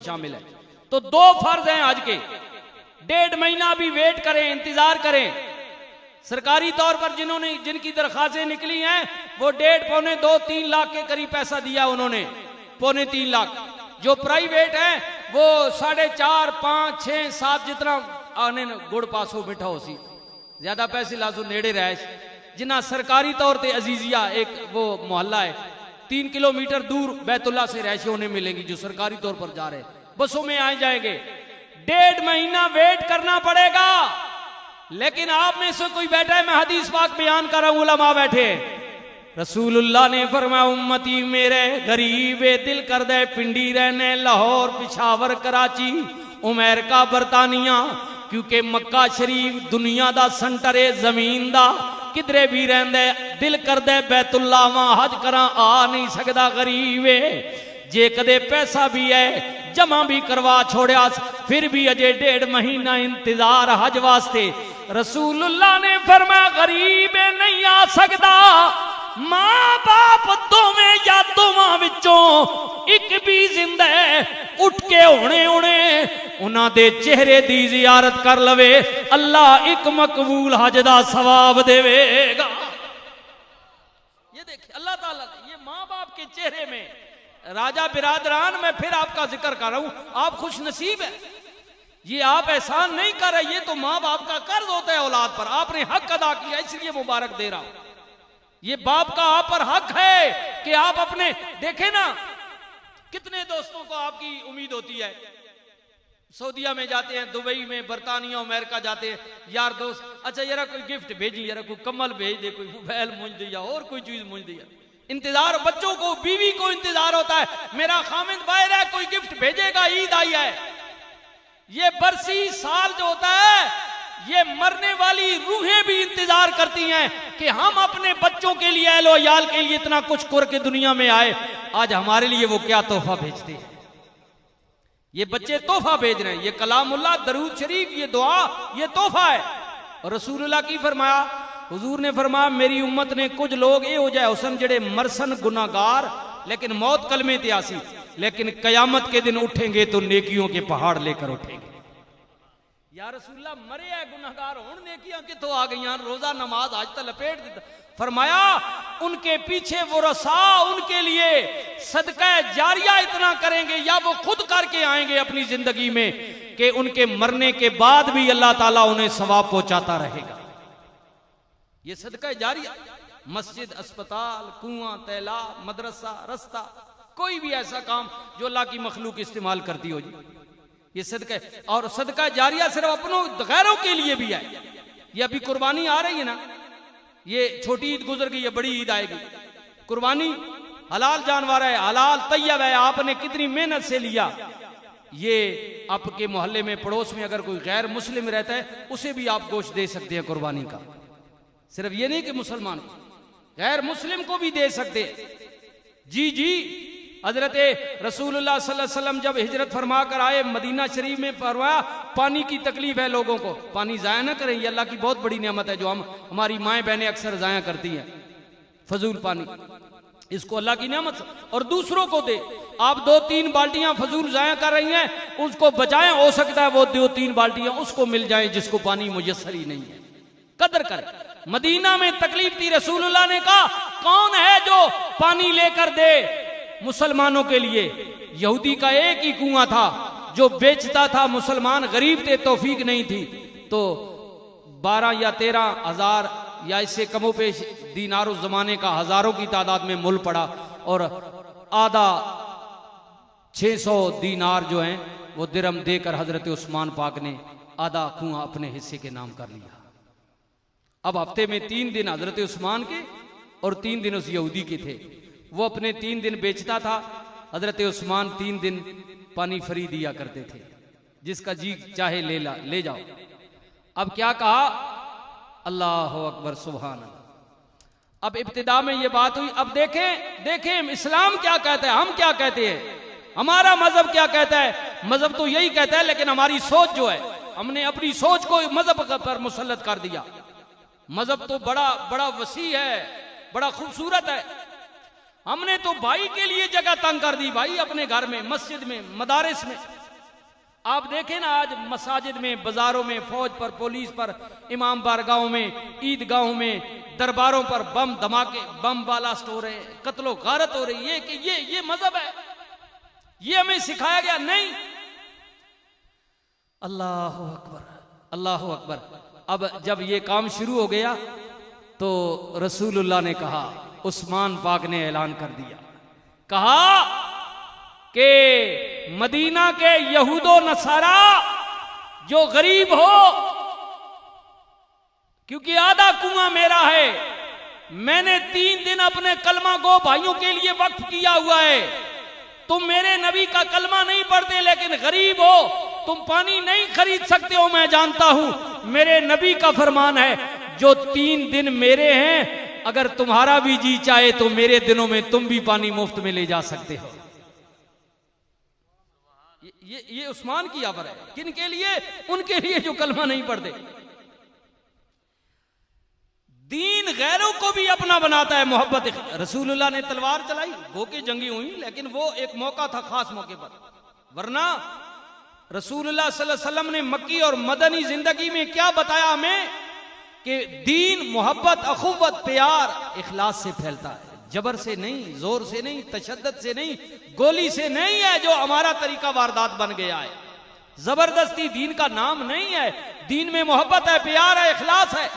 शामिल है। तो दो फर्ज हैं आज के, 1.5 महीना भी वेट करें, इंतजार करें। सरकारी तौर पर जिनकी दरखास्तें निकली हैं वो 1.5, पौने 2, 3 लाख के करीब पैसा दिया उन्होंने, पौने 3 लाख। जो प्राइवेट है वो 4.5, 5, 6, 7 जितना आने गुड़ पासो मिठा हो सी ज्यादा पैसे लाजो नेड़े रह। जिन्ना सरकारी तौर पर अजीजिया एक वो मोहल्ला है 3 किलोमीटर दूर बैतुल्ला से रैशे उन्हें मिलेंगी जो सरकारी तौर पर जा रहे बसों में आए जाएंगे। 1.5 महीना वेट करना पड़ेगा। लेकिन आप में से कोई बैठा है, मैं हदीस पाक बयान कर रहा हूं, उलमा बैठे। रसूलुल्लाह ने फरमाया उम्मती मेरे गरीबे दिल कर दे पिंडी रहने लाहौर पिशावर कराची अमेरिका बरतानिया, क्योंकि मक्का शरीफ दुनिया दा सेंटर है जमीन दा। किधरे भी रहंदे दिल कर दे बैतुल्ला वहां हज करा आ नहीं सकता गरीब है। जे कदे पैसा भी है जमा भी करवा छोड़िया फिर भी अजे 1.5 महीना इंतजार हज वास्ते। रसूलुल्लाह ने फरमाया गरीब नहीं आ सकता। मां बाप दोवें या दोवां विचों एक भी जिंदा है उठ के होने उन्हां दे चेहरे दी जियारत कर लवे, अल्लाह एक मकबूल हज दा सवाब देवेगा। ये देखिए अल्लाह ताला ये मां बाप के चेहरे में। राजा बिरादरान, मैं फिर आपका जिक्र कर रहा हूं, आप खुश नसीब है। ये आप एहसान नहीं कर रहे, ये तो मां बाप का कर्ज होता है औलाद पर। आपने हक अदा किया इसलिए मुबारक दे रहा हूं। ये बाप का आप पर हक है कि आप अपने देखे ना, कितने दोस्तों को आपकी उम्मीद होती है। सऊदीया में जाते हैं, दुबई में, बरतानिया, अमेरिका जाते हैं, यार दोस्त अच्छा यार कोई गिफ्ट भेजी, यार कोई कम्बल भेज दे, कोई मोबाइल मुझ दिया और कोई चीज मुझ दिया। इंतजार बच्चों को, बीवी को इंतजार होता है, मेरा खामिद बाहर है कोई गिफ्ट भेजेगा, ईद आई है। ये बरसी साल जो होता है ये मरने वाली रूहें भी इंतजार करती हैं कि हम अपने बच्चों के लिए, अहलो याल के लिए इतना कुछ करके दुनिया में आए, आज हमारे लिए वो क्या तोहफा भेजते हैं। ये बच्चे तोहफा भेज रहे हैं, ये कलामुल्लाह दरूद शरीफ, ये दुआ, ये तोहफा है। और रसूलुल्लाह की फरमाया, हुजूर ने फरमाया मेरी उम्मत ने कुछ लोग ये हो जाए हुसन जड़े मरसन गुनाहगार लेकिन मौत कलमे ते आसी, लेकिन कयामत के दिन उठेंगे तो नेकियों के पहाड़ लेकर उठेंगे। या रसूलुल्लाह मरे है गुनाहगार हुन नेकियां कितों आ गई, रोजा नमाज आज तक लपेट दिता। फरमाया उनके पीछे वो रसा उनके लिए सदका जारिया इतना करेंगे या वो खुद करके आएंगे अपनी जिंदगी में कि उनके मरने के बाद भी अल्लाह ताला उन्हें सवाब पहुंचाता रहेगा। ये सदका जारिया, मस्जिद, अस्पताल, कुआं, तालाब, मदरसा, रास्ता, कोई भी ऐसा काम जो अल्लाह की मखलूक इस्तेमाल करती हो जी, ये सदका। और सदका जारिया सिर्फ अपनों गैरों के लिए भी है। ये अभी कुर्बानी आ रही है ना, ये छोटी ईद गुजर गई है, बड़ी ईद आएगी। कुर्बानी हलाल जानवर है, हलाल तैयब है, आपने कितनी मेहनत से लिया। ये आपके मोहल्ले में, पड़ोस में अगर कोई गैर मुस्लिम रहता है उसे भी आप गोश्त दे सकते हैं कुर्बानी का। सिर्फ ये नहीं कि मुसलमान को, गैर मुस्लिम को भी दे सकते। जी जी, हजरत रसूलुल्लाह सल्लल्लाहु अलैहि वसल्लम जब हिजरत फरमा कर आए मदीना शरीफ में, फरमाया पानी की तकलीफ है लोगों को, पानी जाया ना करें, ये अल्लाह की बहुत बड़ी नेमत है जो हमारी माएं बहनें अक्सर जाया करती हैं। फजूल पानी, इसको अल्लाह की नेमत और दूसरों को दे। आप 2-3 बाल्टियां फजूल जाया कर रही हैं, उसको बचाएं, हो सकता है वो 2-3 बाल्टियां उसको मिल जाए जिसको पानी मुयस्सर ही नहीं है। कदर करें। मदीना में तकलीफ थी, रसूलुल्लाह ने कहा कौन है जो पानी लेकर दे मुसलमानों के लिए। यहूदी का एक ही कुआं था जो बेचता था, मुसलमान गरीब थे, तौफीक नहीं थी, तो 12 या 13 हजार या इससे कमोपेश दीनारों जमाने का हजारों की तादाद में मुल पड़ा और आधा 600 दीनार जो हैं वो दिरहम देकर हजरत उस्मान पाक ने आधा कुआं अपने हिस्से के नाम कर लिया। अब हफ्ते में 3 दिन हजरत उस्मान के और 3 दिन उस यहूदी के थे। वो अपने 3 दिन बेचता था, हजरत उस्मान 3 दिन पानी फ्री दिया करते थे, जिसका जी चाहे ले जाओ। अब क्या कहा, अल्लाह अकबर सुभान अल्लाह। अब इब्तिदा में ये बात हुई। अब देखें इस्लाम क्या कहता है, हम क्या कहते हैं, हमारा मजहब क्या कहता है। मजहब तो यही कहता है, लेकिन हमारी सोच जो है, हमने अपनी सोच को मजहब पर मुसल्लत कर दिया। मजहब तो बड़ा वसी है, बड़ा खूबसूरत है। हमने तो भाई के लिए जगह तंग कर दी भाई, अपने घर में, मस्जिद में, मदारिस में। आप देखें ना आज मसाजिद में, बाजारों में, फौज पर, पुलिस पर, इमाम बारगाहों में, ईदगाहों में, दरबारों पर बम धमाके, बम ब्लास्ट हो रहे, कत्लो गारत हो रही है कि ये मजहब है, ये हमें सिखाया गया नहीं। अल्लाह अकबर, अल्लाह अकबर। अब जब ये काम शुरू हो गया तो रसूलुल्लाह ने कहा, उस्मान पाक ने ऐलान कर दिया, कहा कि मदीना के यहूदो नसारा जो गरीब हो, क्योंकि आधा कुआं मेरा है, मैंने 3 दिन अपने कलमा गो भाइयों के लिए वक्फ किया हुआ है। तुम मेरे नबी का कलमा नहीं पढ़ते लेकिन गरीब हो, तुम पानी नहीं खरीद सकते हो, मैं जानता हूं। मेरे नबी का फरमान है, जो 3 दिन मेरे हैं, अगर तुम्हारा भी जी चाहे तो मेरे दिनों में तुम भी पानी मुफ्त में ले जा सकते हो। ये उस्मान की आवर है। किन के लिए? उनके लिए जो कलमा नहीं पढ़ते। दीन गैरों को भी अपना बनाता है, मोहब्बत। रसूलुल्लाह ने तलवार चलाई, वो की जंगी हुई, लेकिन वो एक मौका था, खास मौके पर, वरना रसूलुल्लाह सल्लल्लाहु अलैहि वसल्लम ने मक्की और मदनी जिंदगी में क्या बताया हमें कि दीन मोहब्बत, अखुवत, प्यार, इखलास से फैलता है, जबर से नहीं, जोर से नहीं, तशद्दुद से नहीं, गोली से नहीं है जो हमारा तरीका वारदात बन गया है। जबरदस्ती दीन का नाम नहीं है। दीन में मोहब्बत है, प्यार है, इखलास है,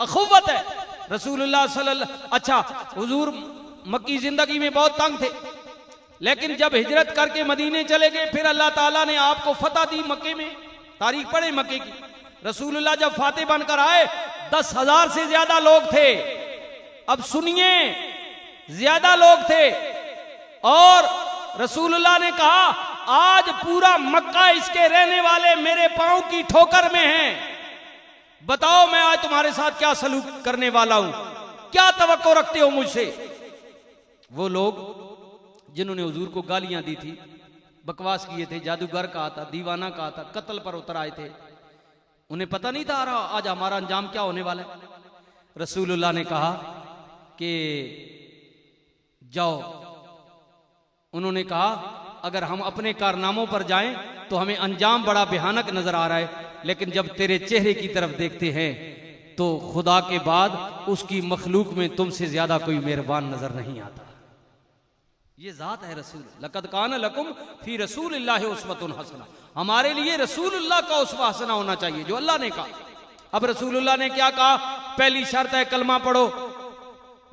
अखुवत है। रसूलुल्लाह सल्लल्लाहु, अच्छा हुजूर मक्की जिंदगी में बहुत तंग थे, लेकिन जब हिजरत करके मदीने चले गए, फिर अल्लाह ताला ने आपको फतह दी मक्के में। तारीख पढ़े मक्के की। रसूलुल्लाह जब फातेह बनकर आए, 10,000 से ज्यादा लोग थे। अब सुनिए, ज्यादा लोग थे, और रसूलुल्लाह ने कहा, आज पूरा मक्का इसके रहने वाले मेरे पांव की ठोकर में हैं। बताओ मैं आज तुम्हारे साथ क्या सलूक करने वाला हूं, क्या तवक्को रखते हो मुझसे? वो लोग जिन्होंने हुजूर को गालियां दी थी, बकवास किए थे, जादूगर कहा था, दीवाना कहा था, कत्ल पर उतर आए थे, उन्हें पता नहीं था आज हमारा अंजाम क्या होने वाला है। रसूलुल्लाह ने कहा कि जाओ। उन्होंने कहा, अगर हम अपने कारनामों पर जाएं तो हमें अंजाम बड़ा भयानक नजर आ रहा है, लेकिन जब तेरे चेहरे की तरफ देखते हैं तो खुदा के बाद उसकी मखलूक में तुमसे ज्यादा कोई मेहरबान नजर नहीं आता। ये जात है रसूल। लक़द कान लकुम फी रसूलिल्लाहि उस्वतुन हसना। हमारे लिए रसूलुल्लाह का उस्वा हसना होना चाहिए, जो अल्लाह ने कहा। अब रसूलुल्लाह ने क्या कहा? पहली शर्त है कलमा पढ़ो,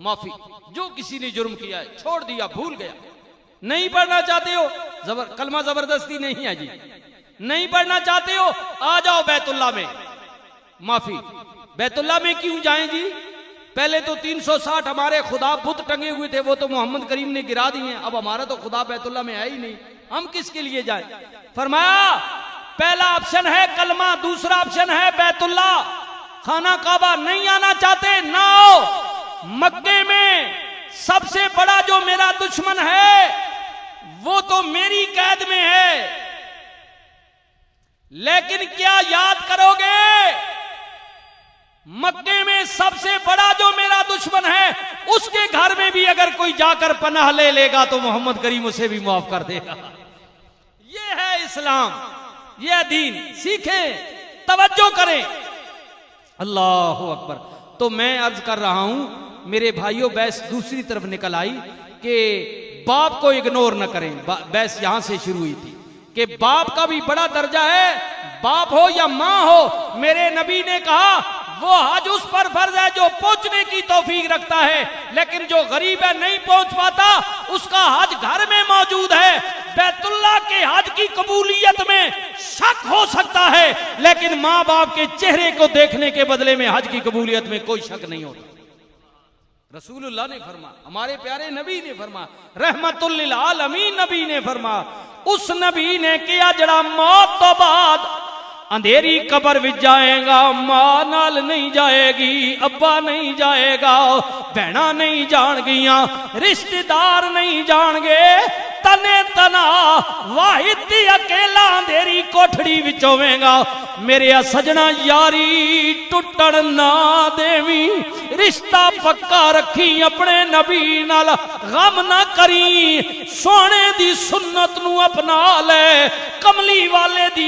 माफी। जो किसी ने जुर्म किया है छोड़ दिया, भूल गया, नहीं पढ़ना चाहते हो, कलमा जबरदस्ती नहीं है जी, नहीं पढ़ना चाहते हो, आ जाओ बैतुल्लाह में, माफी। बैतुल्लाह में क्यों जाएं जी? पहले तो 360 हमारे खुदा बुत टंगे हुए थे, वो तो मोहम्मद करीम ने गिरा दिए हैं। अब हमारा तो खुदा बैतुल्लाह में है ही नहीं, हम किसके लिए जाएं? फरमाया, पहला ऑप्शन है कलमा, दूसरा ऑप्शन है बैतुल्लाह। खाना काबा नहीं आना चाहते, ना आओ। मक्के में सबसे बड़ा जो मेरा दुश्मन है वो तो मेरी कैद में है, लेकिन क्या याद करोगे? मक्के में सबसे बड़ा जो मेरा दुश्मन है, उसके घर में भी अगर कोई जाकर पनाह ले लेगा तो मोहम्मद करीम उसे भी माफ कर देगा। ये है इस्लाम, ये दीन। सीखें, तवज्जो करें। अल्लाह अकबर। तो मैं अर्ज कर रहा हूं मेरे भाइयों, बहस दूसरी तरफ निकल आई कि बाप को इग्नोर न करें। बहस यहां से शुरू हुई थी कि बाप का भी बड़ा दर्जा है, बाप हो या मां हो। मेरे नबी ने कहा, वो हज उस पर फर्ज है जो पहुंचने की तौफीक रखता है, लेकिन जो गरीब है, नहीं पहुंच पाता, उसका हज घर में मौजूद है। बैतुल्लाह के हज की कबूलियत में शक हो सकता है, लेकिन मां बाप के चेहरे को देखने के बदले में हज की कबूलियत में कोई शक नहीं होता। रसूलुल्लाह ने फरमा, हमारे प्यारे नबी ने फरमा, रहमतुल लिल आलमीन नबी ने फरमा, उस नबी ने किया जड़ा मौत तो बाद अंधेरी कबर विच जाएगा, मां नाल नहीं जाएगी, अब्बा नहीं जाएगा, भैणा नहीं जान गियां, रिश्तेदार नहीं जान गए, तने तना वाहिद अकेला अंधेरी कोठड़ी विच होवेगा। मेरे सजना यारी टुटण ना देवी, रिश्ता पक्का रखी अपने नबी नाल, गम ना करी, सोने दी सुन्नत नू अपना ले, कमली वाले दी